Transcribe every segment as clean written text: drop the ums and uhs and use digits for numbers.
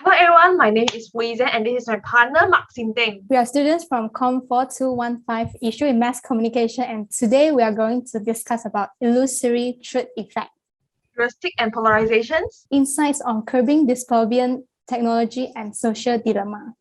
Hello everyone, my name is Weizhen and this is my partner Maxim Theng. We are students from Com 4215 Issue in Mass Communication, and today we are going to discuss about illusory truth effect, Heuristics and polarizations, insights on curbing dystopian technology and social dilemma.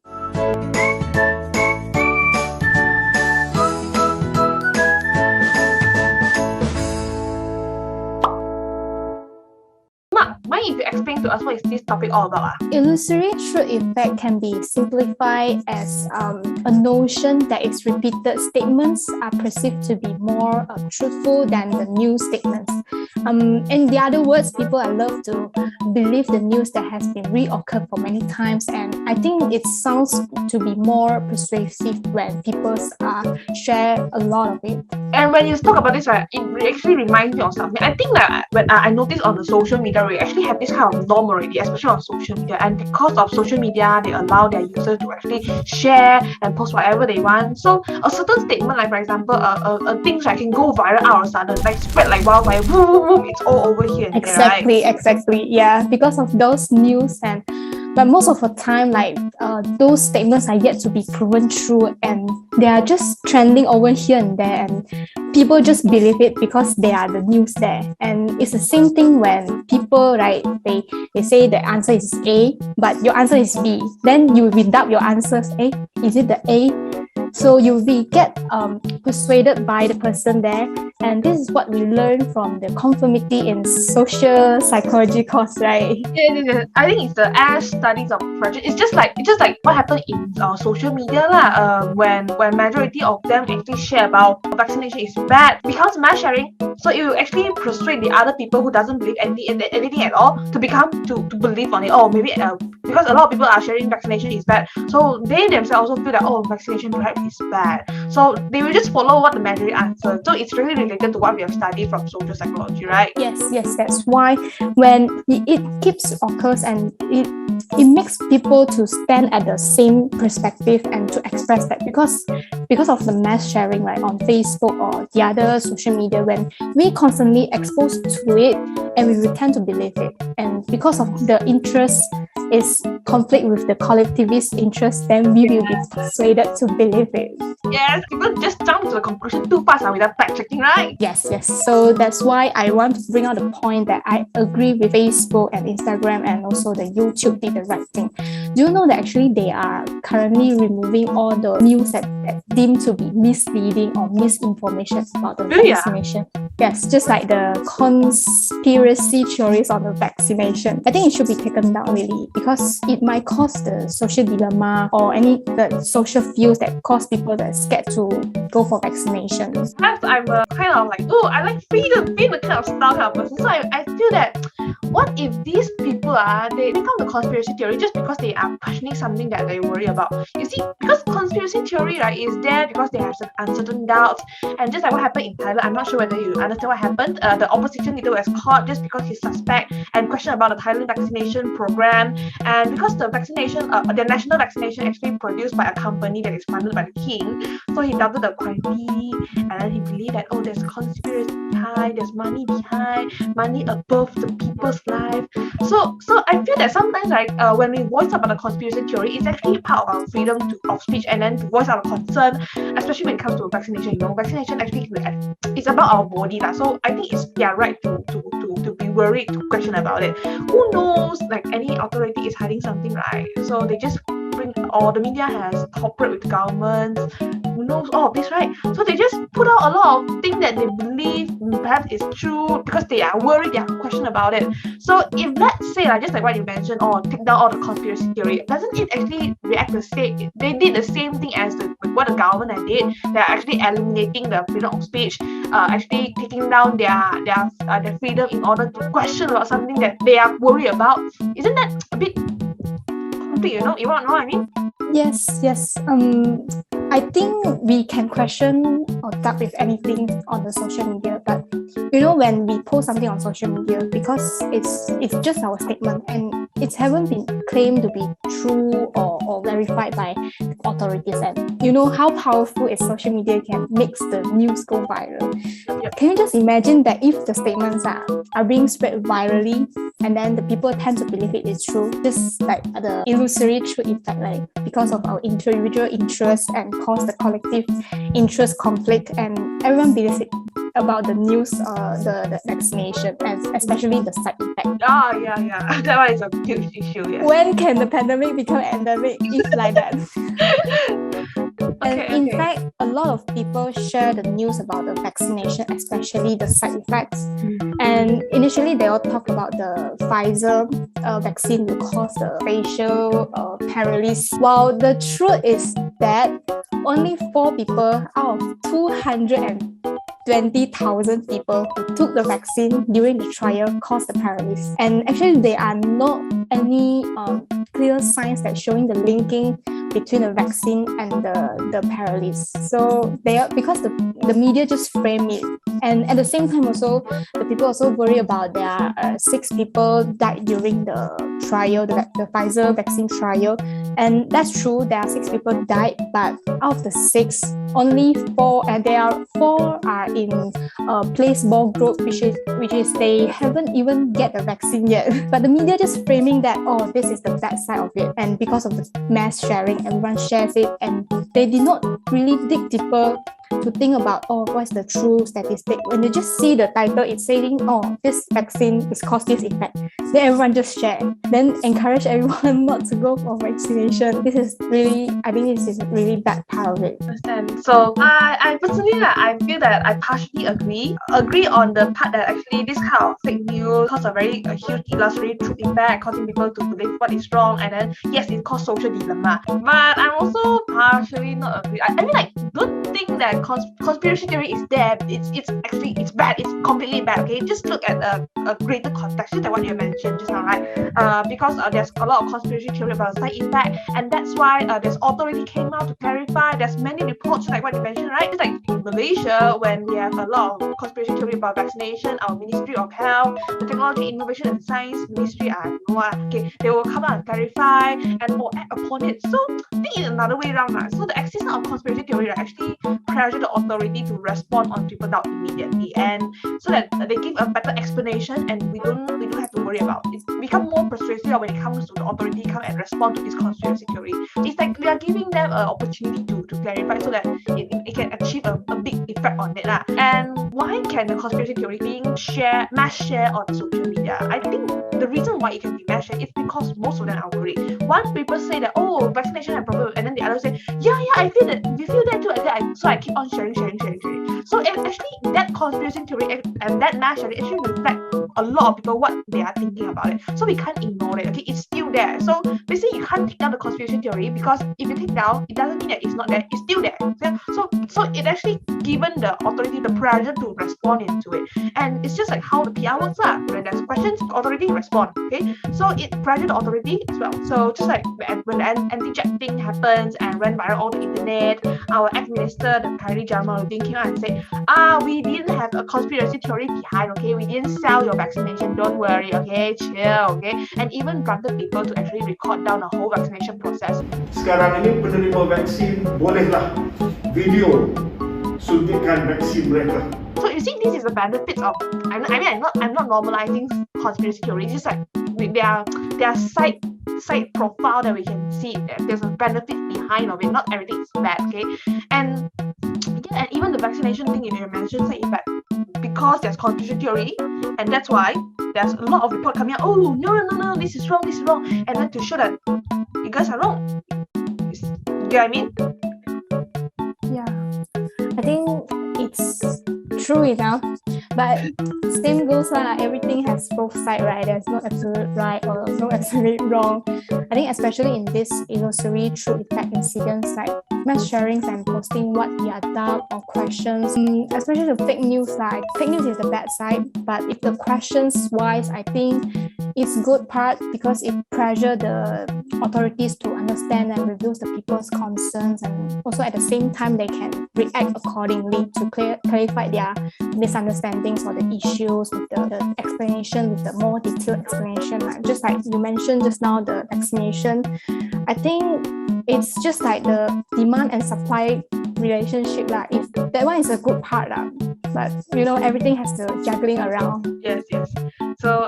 Mind if you explain to us what is this topic all about? Illusory truth effect can be simplified as a notion that its repeated statements are perceived to be more truthful than the new statements. In the other words, people are love to believe the news that has been reoccurred for many times, and I think it sounds to be more persuasive when people share a lot of it. And when you talk about this, right, it actually reminds me of something. I think that when I noticed on the social media, we actually have this kind of norm already, especially on social media. And because of social media, they allow their users to actually share and post whatever they want. So a certain statement, like for example, things that can go viral out of a sudden, like spread like wildfire, boom, boom, boom, it's all over here. Exactly, right? Exactly. Yeah, because of those news but most of the time, those statements are yet to be proven true, and they are just trending over here and there, and people just believe it because they are the news there. And it's the same thing when people, right, they say the answer is A, but your answer is B. Then you redoubt your answers. Is it the A? So you'll get persuaded by the person there, and this is what we learn from the conformity in social psychology course, right? Yeah. I think it's the as studies of project. It's just like what happened in social media lah. When majority of them actually share about vaccination is bad because mass sharing. So it will actually persuade the other people who doesn't believe anything at all to believe on it. Oh, maybe because a lot of people are sharing vaccination is bad, so they themselves also feel that vaccination perhaps is bad. So they will just follow what the majority answer. So it's really related to what we have studied from social psychology, right? Yes. That's why when it keeps occurs and it makes people to stand at the same perspective and to express that because of the mass sharing, right, on Facebook or the other social media, when we constantly exposed to it and we tend to believe it, and because of the interest is conflict with the collectivist interest, then we will be persuaded to believe it. Yes, people just jump to the conclusion too fast without fact checking, right? Yes. So that's why I want to bring out the point that I agree with Facebook and Instagram and also the YouTube did the right thing. Do you know that actually they are currently removing all the news that deemed to be misleading or misinformation about the vaccination? Yes, just like the conspiracy theories on the vaccination. I think it should be taken down really because it might cause the social dilemma or the social fears that cause people that are scared to go for vaccination. Perhaps I'm kind of like, I like freedom, being the kind of style kind of person. So I feel that what if these people they become the conspiracy theory just because they are questioning something that they worry about? You see, because conspiracy theory, right, is there because they have some uncertain doubts, and just like what happened in Thailand, I'm not sure whether you understand what happened. The opposition leader was caught just because he suspect and questioned about the Thailand vaccination program, and because the vaccination, the national vaccination actually produced by a company that is funded by the king, so he doubted the quality, and then he believed that there's conspiracy behind, there's money behind, money above the people's life. So I feel that sometimes, right, when we voice about the conspiracy theory, it's actually part of our freedom of speech, and then to voice our concern, especially when it comes to vaccination. Vaccination actually it's about our body lah. So I think it's their right to be worried, to question about it. Who knows? Like any authority is hiding something, right? So they just the media has cooperate with government. Who knows all of this, right? So they just put out a lot of things that they believe perhaps is true because they are worried, they are question about it. So if let's say, just like what you mentioned, take down all the conspiracy theory, doesn't it actually react the same? They did the same thing as what the government did. They are actually eliminating the freedom of speech, actually taking down their freedom in order to question about something that they are worried about. Isn't that a bit complete? You want to know what I mean? Yes. I think we can question or doubt with anything on the social media, but when we post something on social media, because it's just our statement and it haven't been claimed to be true or verified by authorities. And you know how powerful is social media can make the news go viral. Can you just imagine that if the statements are being spread virally and then the people tend to believe it is true, just like the illusory truth effect, like because of our individual interests and cause the collective interest conflict, and everyone believes it about the news or the vaccination, and especially the side effect. Yeah. That one is a huge issue, yes. When can the pandemic become endemic if like that? And in fact, a lot of people share the news about the vaccination, especially the side effects. And initially, they all talk about the Pfizer vaccine will cause the facial paralysis. While the truth is that only 4 people out of 220,000 people who took the vaccine during the trial caused the paralysis. And actually, there are not any clear signs that showing the linking between the vaccine and the paralysis. So because the media just frame it. And at the same time also, the people also worry about there are 6 people died during the trial, the Pfizer vaccine trial. And that's true, there are 6 people died, but out of the 6, only 4, and there are 4 are in placebo group, which is they haven't even get the vaccine yet. But the media just framing that, oh, this is the bad side of it. And because of the mass sharing, everyone shares it, and they did not really dig deeper to think about, oh, what's the true statistic. When they just see the title, it's saying, oh, this vaccine is cause this effect, then everyone just share, then encourage everyone not to go for vaccination. I think this is a really bad part of it. Understand. So I personally, I feel that I partially agree on the part that actually this kind of fake news cause a huge illusory truth effect, causing people to believe what is wrong, and then yes, it causes social dilemma. But I'm also partially not agree. I mean, like, don't think that conspiracy theory is there. It's bad. It's completely bad. Okay, just look at a greater context, just like what you mentioned just now, right? Because there's a lot of conspiracy theory about side effect, and that's why there's authority came out to clarify. There's many reports like what you mentioned, right? Just like in Malaysia, when we have a lot of conspiracy theory about vaccination, our Ministry of Health, the Technology, Innovation and Science Ministry, they will come out and clarify and act upon it. So think in another way around, right? So the existence of conspiracy theory actually pressure the authority to respond on people doubt immediately, and so that they give a better explanation, and we don't have to worry about it. Become more persuasive when it comes to the authority come and respond to this conspiracy theory. It's like we are giving them an opportunity to clarify, so that it can achieve a big effect on it. And why can the conspiracy theory being mass share on social media? I think the reason why it can be mass share is because most of them are worried. Once people say that, oh, vaccination has problem, and then the others say, yeah, I feel that, you feel that too, so I keep on sharing. So actually that conspiracy theory and that mass sharing actually reflect a lot of people what they are thinking about it. So we can't ignore it. Okay, it's still there. So basically you can't take down the conspiracy theory, because if you take down, it doesn't mean that it's not there. It's still there. So it actually given the authority the pressure to respond into it. And it's just like how the PR works lah. When there's questions, the authority respond. Okay, so it pressure the authority as well. So just like when the anti-jab thing happens and ran viral all the internet, our ex-minister, the Kylie Jamaluddin, came out and said, we didn't have a conspiracy theory behind, okay? We didn't sell your vaccination, don't worry, okay? Chill, okay? And even granted people to actually record down the whole vaccination process. Sekarang ini penerima vaksin bolehlah video suntikan vaksin mereka. So you see, this is the benefit of. I'm not normalizing conspiracy theories. It's just like their side profile that we can see. There's a benefit behind of it. Not everything is bad, okay? And even the vaccination thing, if you mentioned side effect, because there's conspiracy theory, and that's why there's a lot of report coming out. Oh no, this is wrong, and then to show that you guys are wrong. You know what I mean? Yeah, I think it's true enough, but same goes everything has both sides, right? There's no absolute right or no absolute wrong. I think especially in this illusory truth effect incidents, like mass sharings and posting what we are doubt or questions, especially the fake news. Like fake news is the bad side, but if the questions wise, I think it's good part, because it pressure the authorities to understand and review the people's concerns, and also at the same time they can react accordingly to clarify their misunderstandings or the issues with the explanation, with the more detailed explanation. Just like you mentioned just now, the vaccination, I think it's just like the demand and supply relationship. If that one is a good part, but everything has the juggling around. Yes. So,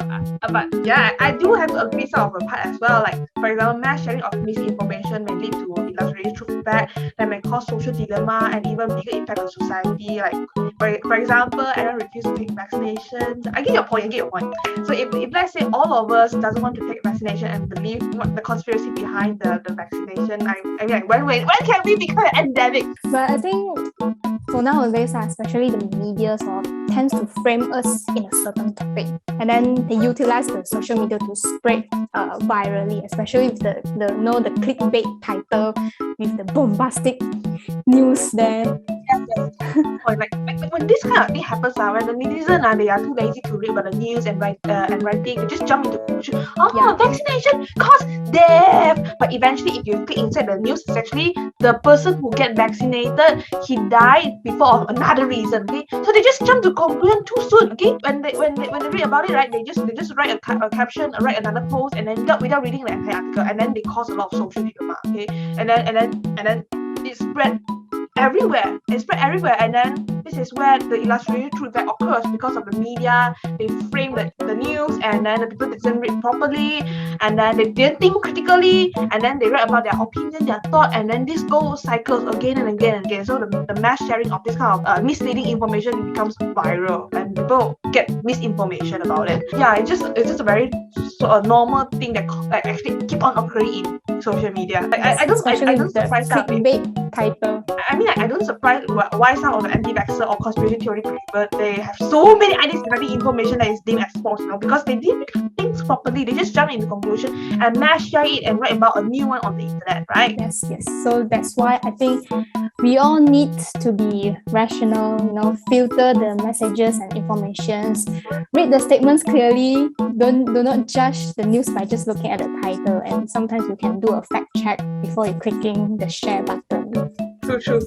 but yeah, I do have to agree some of the part as well. Like, for example, mass sharing of misinformation may lead to illusory true fact that may cause social dilemma and even bigger impact on society. Like, for example, everyone refuse to take vaccinations. I get your point. So if let's say all of us doesn't want to take vaccination and believe what the conspiracy behind the vaccination, I mean, when can we become an endemic? But I think for nowadays, especially the media tends to frame us in a certain topic, and then they utilize the social media to spread virally, especially with the clickbait title with the bombastic news there. Or like when this kind of thing happens, when the netizen they are too lazy to read about the news and writing, they just jump into conclusion. Vaccination cause death. But eventually, if you click inside the news, it's actually the person who get vaccinated, he died before of another reason. Okay, so they just jump to conclusion too soon. Okay, when they read about it, right, they just write a caption, write another post, and then without reading the entire article, and then they cause a lot of social drama. Okay, and then it spread everywhere. And then this is where the illusory truth that occurs because of the media. They frame the news, and then the people didn't read properly, and then they didn't think critically, and then they write about their opinion, their thought, and then this goes cycles again and again and again. So the mass sharing of this kind of misleading information becomes viral, and people get misinformation about it. Yeah, it's just a very normal thing that actually keep on occurring in social media. I don't surprise that clickbait title. I mean, I don't surprise why some of the anti-vaxxer or conspiracy theory people, they have so many ideas regarding information that is deemed as false, because they didn't make things properly. They just jump into conclusion and mass share it and write about a new one on the internet, right? Yes. So that's why I think we all need to be rational, filter the messages and informations, read the statements clearly, do not judge the news by just looking at the title, and sometimes you can do a fact check before you clicking the share button. True.